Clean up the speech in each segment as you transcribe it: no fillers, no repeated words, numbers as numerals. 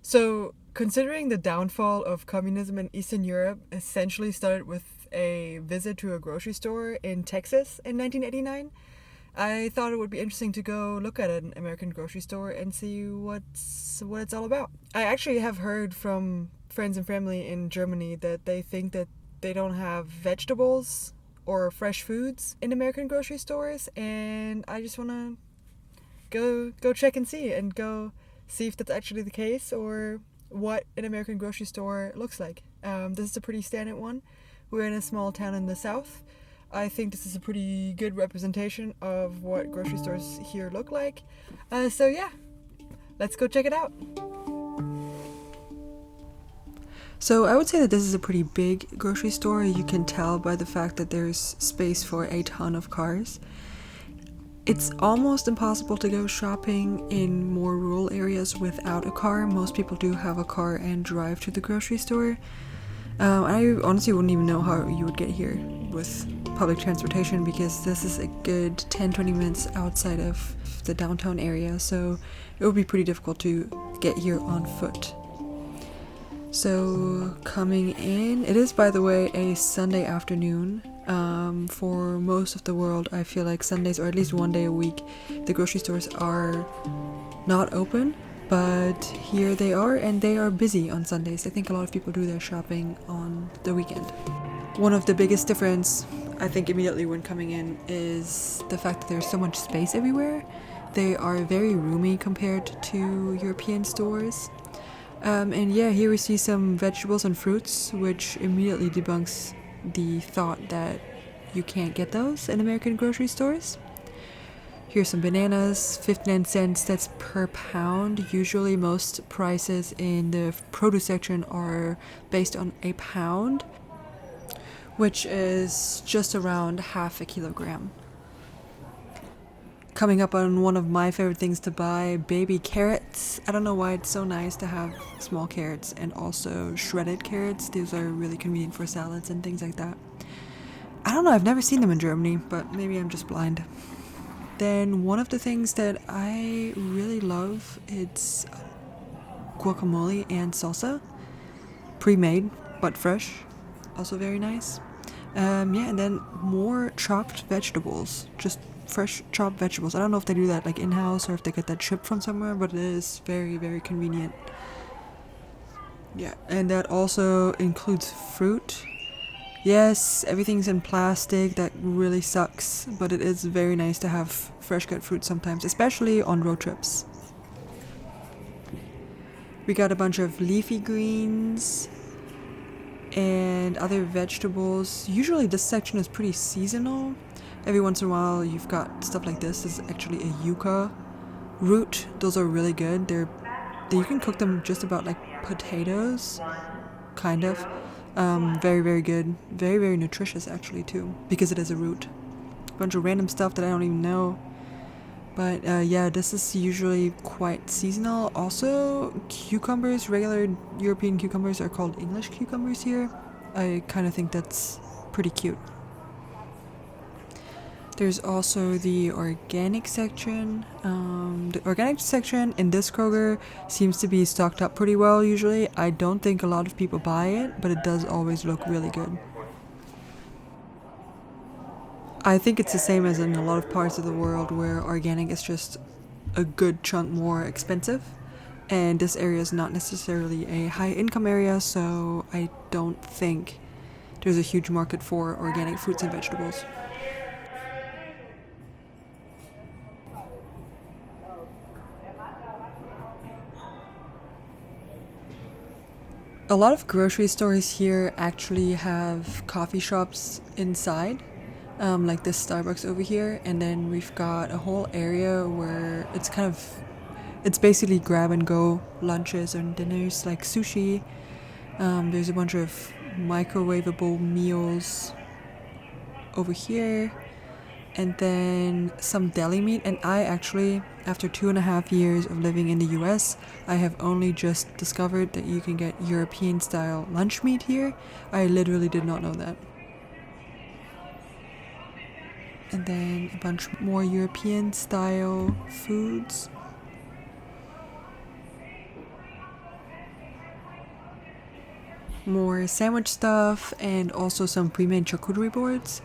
So, considering the downfall of communism in Eastern Europe essentially started with a visit to a grocery store in Texas in 1989, I thought it would be interesting to go look at an American grocery store and see what it's all about. I actually have heard from friends and family in Germany that they think that they don't have vegetables or fresh foods in American grocery stores, and I just want to go check and go see if that's actually the case or what an American grocery store looks like. This is a pretty standard one. We're in a small town in the south. I think this is a pretty good representation of what grocery stores here look like. So yeah, let's go check it out. So I would say that this is a pretty big grocery store. You can tell by the fact that there's space for a ton of cars. It's almost impossible to go shopping in more rural areas without a car. Most people do have a car and drive to the grocery store. I honestly wouldn't even know how you would get here with public transportation because this is a good 10-20 minutes outside of the downtown area, so it would be pretty difficult to get here on foot. So coming in, it is, by the way, a Sunday afternoon. For most of the world, I feel like Sundays, or at least one day a week, the grocery stores are not open, but here they are, and they are busy on Sundays. I think a lot of people do their shopping on the weekend. One of the biggest difference, I think, immediately when coming in is the fact that there's so much space everywhere. They are very roomy compared to European stores. And yeah, here we see some vegetables and fruits, which immediately debunks the thought that you can't get those in American grocery stores. Here's some bananas, 59 cents, that's per pound. Usually most prices in the produce section are based on a pound, which is just around half a kilogram. Coming up on one of my favorite things to buy, baby carrots. I don't know why it's so nice to have small carrots and also shredded carrots. These are really convenient for salads and things like that. I don't know, I've never seen them in Germany, but maybe I'm just blind. Then one of the things that I really love, it's guacamole and salsa. Pre-made, but fresh. Also very nice. Yeah, and then more chopped vegetables. Just fresh chopped vegetables. I don't know if they do that like in-house or if they get that shipped from somewhere, but it is very, very convenient. Yeah, and that also includes fruit. Yes, everything's in plastic. That really sucks, but it is very nice to have fresh cut fruit sometimes, especially on road trips. We got a bunch of leafy greens and other vegetables. Usually this section is pretty seasonal. Every once in a while you've got stuff like this. This is actually a yucca root. Those are really good. You can cook them just about like potatoes, kind of. Very, very good. Very, very nutritious actually too, because it is a root. A bunch of random stuff that I don't even know. But yeah, this is usually quite seasonal. Also, cucumbers, regular European cucumbers are called English cucumbers here. I kind of think that's pretty cute. There's also the organic section. The organic section in this Kroger seems to be stocked up pretty well usually. I don't think a lot of people buy it, but it does always look really good. I think it's the same as in a lot of parts of the world where organic is just a good chunk more expensive. And this area is not necessarily a high income area, so I don't think there's a huge market for organic fruits and vegetables. A lot of grocery stores here actually have coffee shops inside, like this Starbucks over here, and then we've got a whole area where it's basically grab and go lunches and dinners, like sushi. There's a bunch of microwavable meals over here, and then some deli meat. And I actually, after 2.5 years of living in the US, I have only just discovered that you can get European style lunch meat here. I literally did not know that. And then a bunch more European style foods. more sandwich stuff, and also some pre-made charcuterie boards.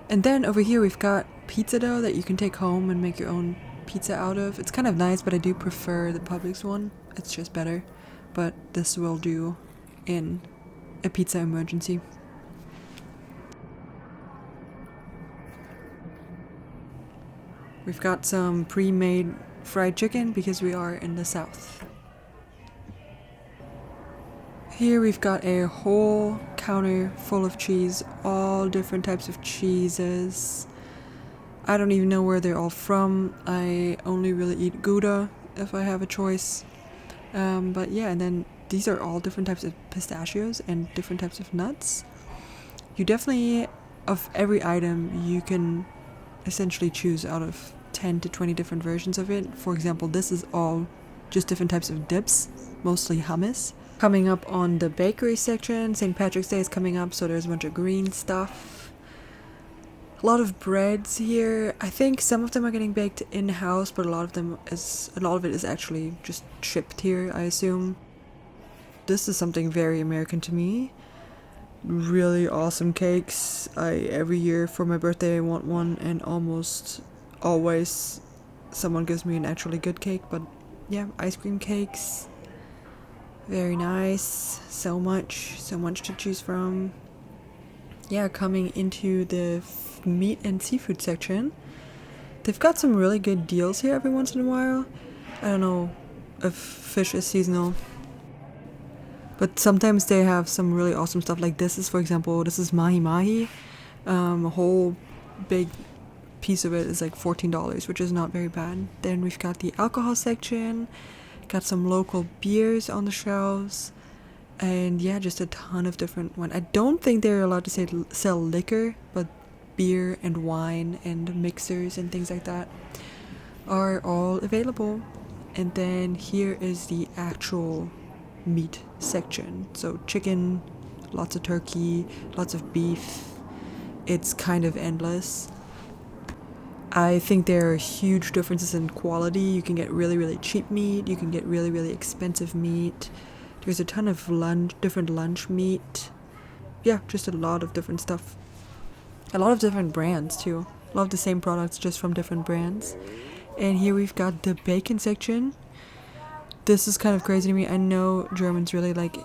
And then over here we've got pizza dough that you can take home and make your own pizza out of. It's kind of nice, but I do prefer the Publix one. It's just better. But this will do in a pizza emergency. We've got some pre-made fried chicken because we are in the South. Here we've got a whole counter full of cheese, all different types of cheeses. I don't even know where they're all from. I only really eat Gouda if I have a choice. But yeah, and then these are all different types of pistachios and different types of nuts. You definitely, of every item, you can essentially choose out of 10 to 20 different versions of it. For example, this is all just different types of dips, mostly hummus. Coming up on the bakery section, St. Patrick's Day is coming up, so there's a bunch of green stuff. A lot of breads here. I think some of them are getting baked in-house, but a lot of it is actually just shipped here, I assume. This is something very American to me. Really awesome cakes. Every year for my birthday I want one, and almost always someone gives me an actually good cake. But yeah, ice cream cakes. Very nice. So much to choose from. Yeah, coming into the meat and seafood section. They've got some really good deals here every once in a while. I don't know if fish is seasonal, but sometimes they have some really awesome stuff. Like this is, for example, this is mahi mahi. A whole big piece of it is like $14, which is not very bad. Then we've got the alcohol section. Got some local beers on the shelves. And yeah, just a ton of different ones. I don't think they're allowed to sell liquor, but beer and wine and mixers and things like that are all available. And then here is the actual meat section. So chicken, lots of turkey, lots of beef. It's kind of endless. I think there are huge differences in quality. You can get really, really cheap meat. You can get really, really expensive meat. There's a ton of different lunch meat. Yeah, just a lot of different stuff. A lot of different brands too. A lot of the same products, just from different brands. And here we've got the bacon section. This is kind of crazy to me. I know Germans really like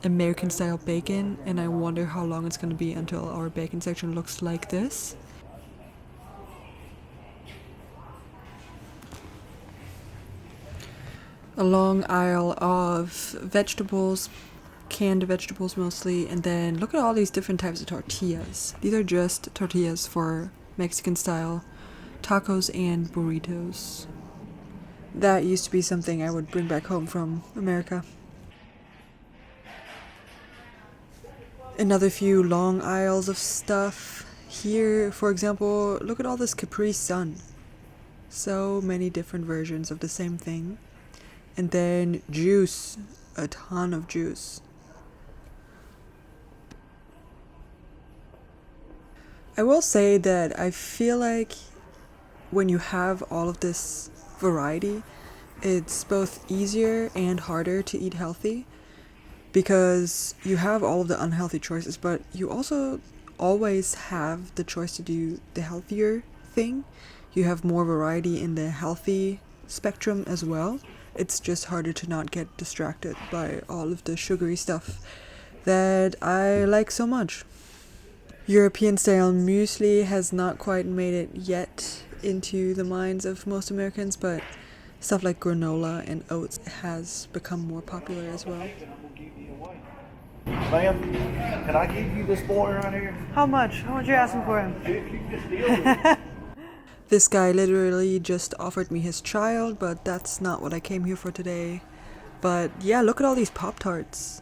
American style bacon, and I wonder how long it's going to be until our bacon section looks like this. A long aisle of vegetables, canned vegetables mostly, and then look at all these different types of tortillas. These are just tortillas for Mexican style tacos and burritos. That used to be something I would bring back home from America. Another few long aisles of stuff. Here, for example, look at all this Capri Sun. So many different versions of the same thing. And then juice, a ton of juice. I will say that I feel like when you have all of this variety, it's both easier and harder to eat healthy, because you have all of the unhealthy choices, but you also always have the choice to do the healthier thing. You have more variety in the healthy spectrum as well. It's just harder to not get distracted by all of the sugary stuff that I like so much. European style muesli has not quite made it yet into the minds of most Americans, but stuff like granola and oats has become more popular as well. Ma'am, can I give you this boy right here? How much? How much are you asking for him? If you just deal This guy literally just offered me his child, but that's not what I came here for today. But yeah, look at all these Pop-Tarts.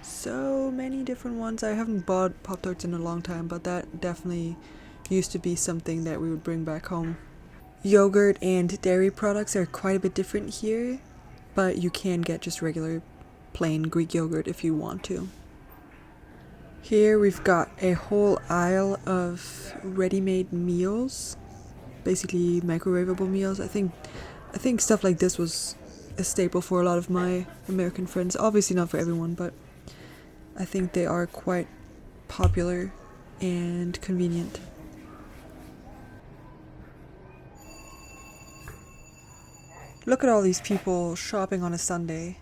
So many different ones. I haven't bought Pop-Tarts in a long time, but that definitely used to be something that we would bring back home. Yogurt and dairy products are quite a bit different here, but you can get just regular plain Greek yogurt if you want to. Here we've got a whole aisle of ready-made meals, basically microwavable meals. I think stuff like this was a staple for a lot of my American friends. Obviously not for everyone, but I think they are quite popular and convenient. Look at all these people shopping on a Sunday.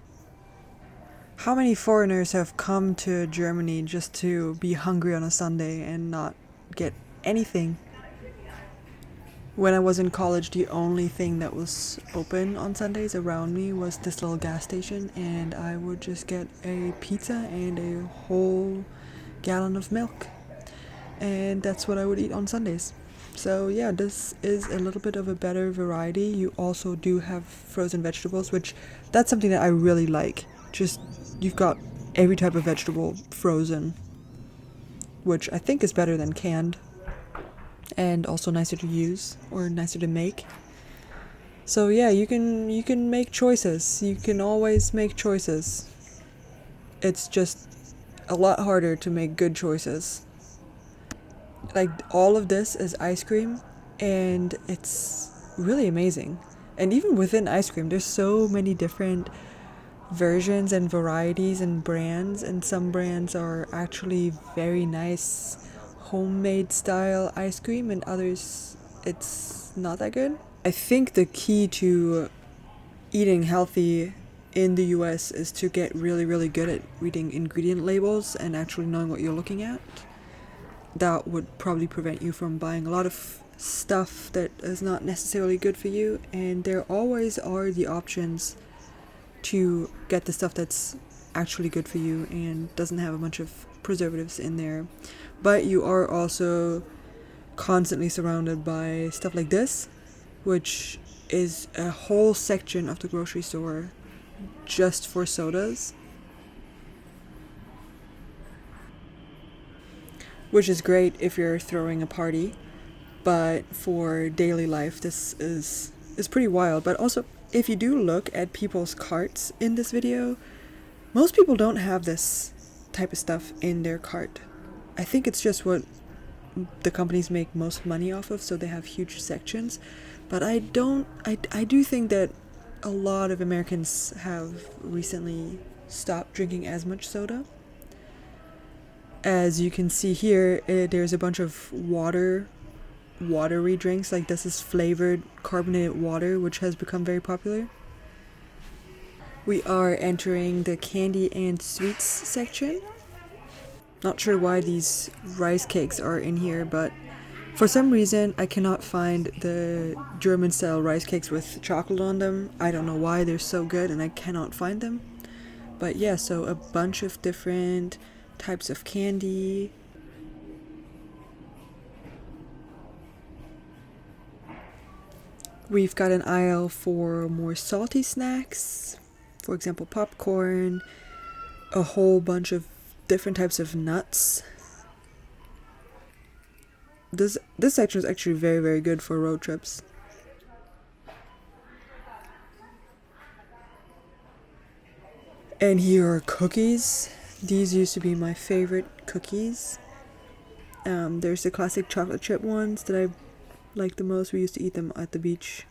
How many foreigners have come to Germany just to be hungry on a Sunday and not get anything? When I was in college, the only thing that was open on Sundays around me was this little gas station, and I would just get a pizza and a whole gallon of milk. And that's what I would eat on Sundays. So yeah, this is a little bit of a better variety. You also do have frozen vegetables, which that's something that I really like. Just, you've got every type of vegetable frozen, which I think is better than canned. And also nicer to use, or nicer to make. So yeah, you can make choices. You can always make choices. It's just a lot harder to make good choices. Like, all of this is ice cream, and it's really amazing. And even within ice cream, there's so many different versions and varieties and brands, and some brands are actually very nice homemade style ice cream, and others it's not that good. I think the key to eating healthy in the US is to get really, really good at reading ingredient labels and actually knowing what you're looking at. That would probably prevent you from buying a lot of stuff that is not necessarily good for you, and there always are the options to get the stuff that's actually good for you and doesn't have a bunch of preservatives in there. But you are also constantly surrounded by stuff like this, which is a whole section of the grocery store just for sodas, which is great if you're throwing a party, but for daily life this is pretty wild. But also, if you do look at people's carts in this video, most people don't have this type of stuff in their cart. I think it's just what the companies make most money off of, so they have huge sections. But I do think that a lot of Americans have recently stopped drinking as much soda. As you can see here, there's a bunch of watery drinks. Like, this is flavored carbonated water, which has become very popular. We are entering the candy and sweets section. Not sure why these rice cakes are in here, but for some reason I cannot find the German style rice cakes with chocolate on them. I don't know why, they're so good and I cannot find them. But yeah, so a bunch of different types of candy. We've got an aisle for more salty snacks, for example popcorn, a whole bunch of different types of nuts. This section is actually very, very good for road trips. And here are cookies. These used to be my favorite cookies. There's the classic chocolate chip ones that I like the most. We used to eat them at the beach.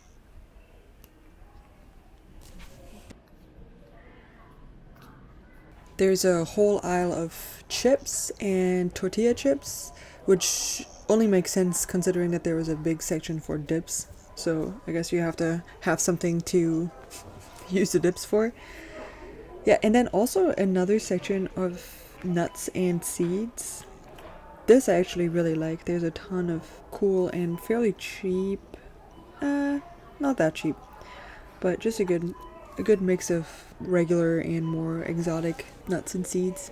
There's a whole aisle of chips and tortilla chips, which only makes sense considering that there was a big section for dips. So I guess you have to have something to use the dips for. Yeah, and then also another section of nuts and seeds. This I actually really like. There's a ton of cool and fairly cheap, not that cheap, but just a good mix of regular and more exotic nuts and seeds.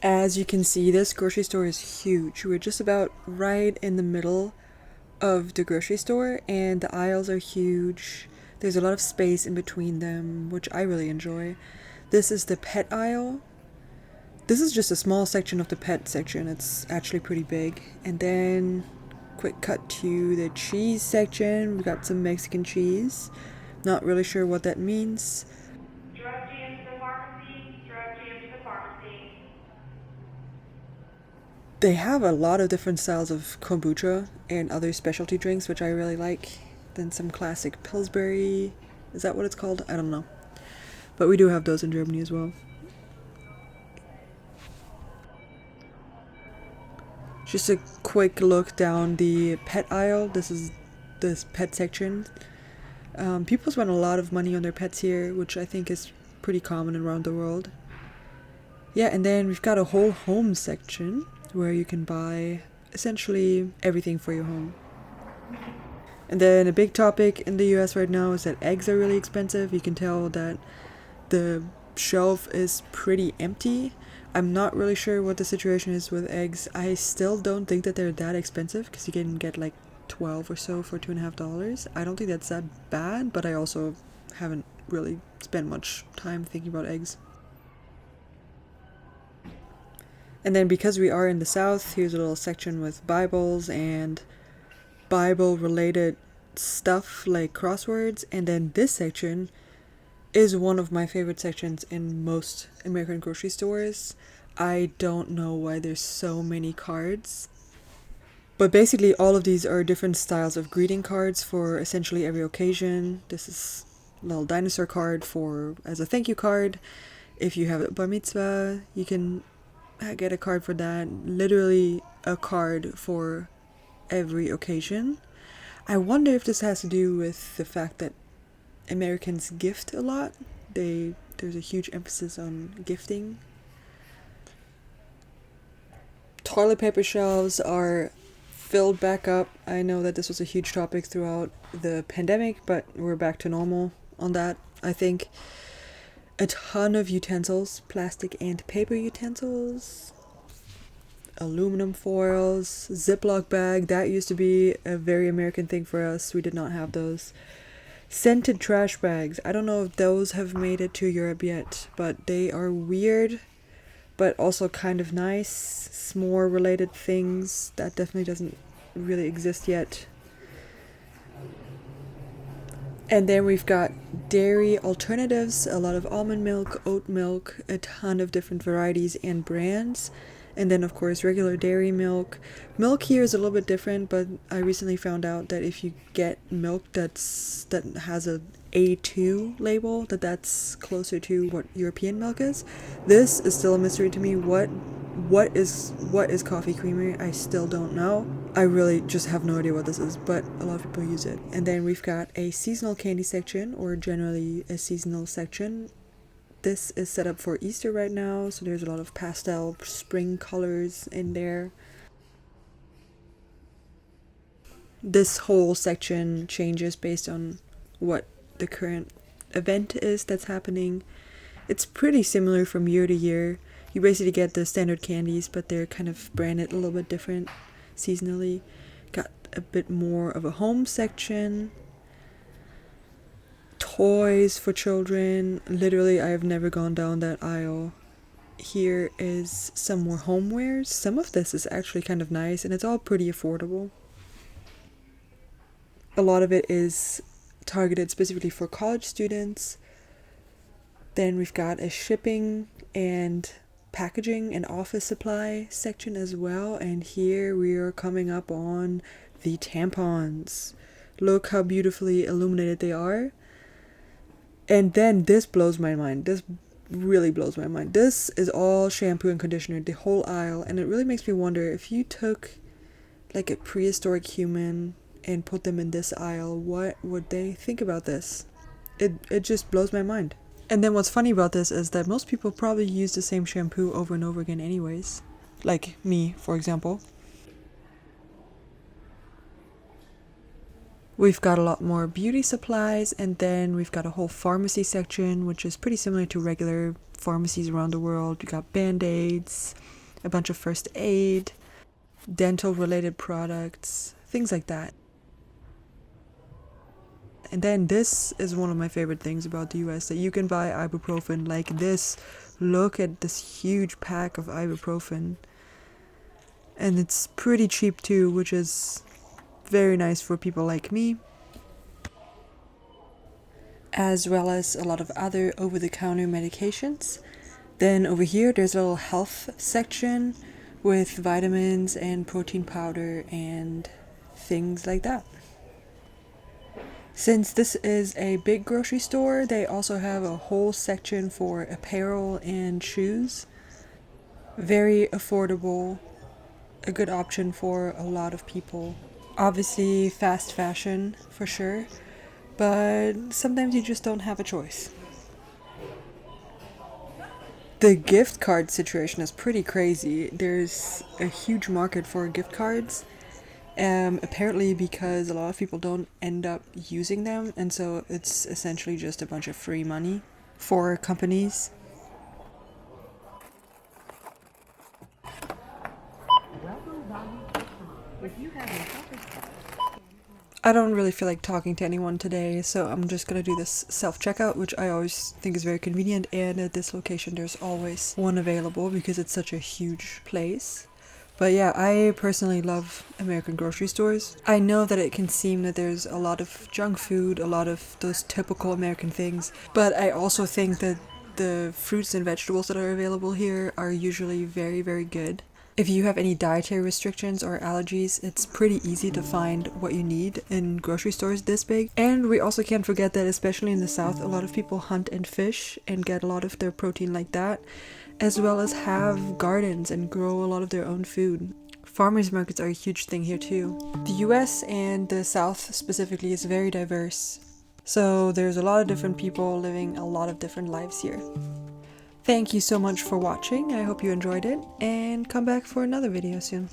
As you can see, this grocery store is huge. We're just about right in the middle of the grocery store, and the aisles are huge. There's a lot of space in between them, which I really enjoy. This is the pet aisle. This is just a small section of the pet section. It's actually pretty big. And then quick cut to the cheese section. We got some Mexican cheese. Not really sure what that means. Drug jam to the pharmacy. Drug jam to the pharmacy. They have a lot of different styles of kombucha and other specialty drinks, which I really like. Then some classic Pillsbury. Is that what it's called? I don't know. But we do have those in Germany as well. Just a quick look down the pet aisle. This is this pet section. People spend a lot of money on their pets here, which I think is pretty common around the world. Yeah, and then we've got a whole home section where you can buy essentially everything for your home. And then a big topic in the US right now is that eggs are really expensive. You can tell that the shelf is pretty empty. I'm not really sure what the situation is with eggs. I still don't think that they're that expensive because you can get like 12 or so for $2.50. I don't think that's that bad, but I also haven't really spent much time thinking about eggs. And then because we are in the South, here's a little section with Bibles and Bible related stuff like crosswords. And then this section is one of my favorite sections in most American grocery stores. I don't know why there's so many cards. But basically all of these are different styles of greeting cards for essentially every occasion. This is a little dinosaur card for as a thank you card. If you have a bar mitzvah, you can get a card for that. Literally a card for every occasion. I wonder if this has to do with the fact that Americans gift a lot. There's a huge emphasis on gifting. Toilet paper shelves are filled back up. I know that this was a huge topic throughout the pandemic, but we're back to normal on that, I think. A ton of utensils, plastic and paper utensils, aluminum foils, Ziploc bag. That used to be a very American thing for us. We did not have those. Scented trash bags. I don't know if those have made it to Europe yet, but they are weird, but also kind of nice. S'more related things. That definitely doesn't really exist yet. And then we've got dairy alternatives, a lot of almond milk, oat milk, a ton of different varieties and brands. And then, of course, regular dairy milk. Milk here is a little bit different, but I recently found out that if you get milk that has a A2 label, that's closer to what European milk is. This is still a mystery to me. What is coffee creamer? I still don't know. I really just have no idea what this is, but a lot of people use it. And then we've got a seasonal candy section, or generally a seasonal section. This is set up for Easter right now, so there's a lot of pastel spring colors in there. This whole section changes based on what the current event is that's happening. It's pretty similar from year to year. You basically get the standard candies, but they're kind of branded a little bit different seasonally. Got a bit more of a home section. Toys for children. Literally, I have never gone down that aisle. Here is some more homewares. Some of this is actually kind of nice, and it's all pretty affordable. A lot of it is targeted specifically for college students. Then we've got a shipping and packaging and office supply section as well, and here we are coming up on the tampons. Look how beautifully illuminated they are. And then this blows my mind. This really blows my mind. This is all shampoo and conditioner, the whole aisle, and it really makes me wonder if you took like a prehistoric human and put them in this aisle, what would they think about this? It just blows my mind. And then what's funny about this is that most people probably use the same shampoo over and over again anyways. Like me, for example. We've got a lot more beauty supplies, and then we've got a whole pharmacy section, which is pretty similar to regular pharmacies around the world. We got Band-Aids, a bunch of first aid, dental related products, things like that. And then this is one of my favorite things about the US, that you can buy ibuprofen like this. Look at this huge pack of ibuprofen. And it's pretty cheap too, which is very nice for people like me. As well as a lot of other over-the-counter medications. Then over here there's a little health section with vitamins and protein powder and things like that. Since this is a big grocery store, they also have a whole section for apparel and shoes. Very affordable, a good option for a lot of people. Obviously fast fashion for sure, but sometimes you just don't have a choice. The gift card situation is pretty crazy. There's a huge market for gift cards. Apparently because a lot of people don't end up using them, and so it's essentially just a bunch of free money for companies. I don't really feel like talking to anyone today, so I'm just gonna do this self-checkout, which I always think is very convenient, and at this location there's always one available because it's such a huge place. But yeah, I personally love American grocery stores. I know that it can seem that there's a lot of junk food, a lot of those typical American things, but I also think that the fruits and vegetables that are available here are usually very, very good. If you have any dietary restrictions or allergies, it's pretty easy to find what you need in grocery stores this big. And we also can't forget that especially in the South, a lot of people hunt and fish and get a lot of their protein like that, as well as have gardens and grow a lot of their own food. Farmers markets are a huge thing here too. The US and the South specifically is very diverse, so there's a lot of different people living a lot of different lives here. Thank you so much for watching. I hope you enjoyed it, and come back for another video soon.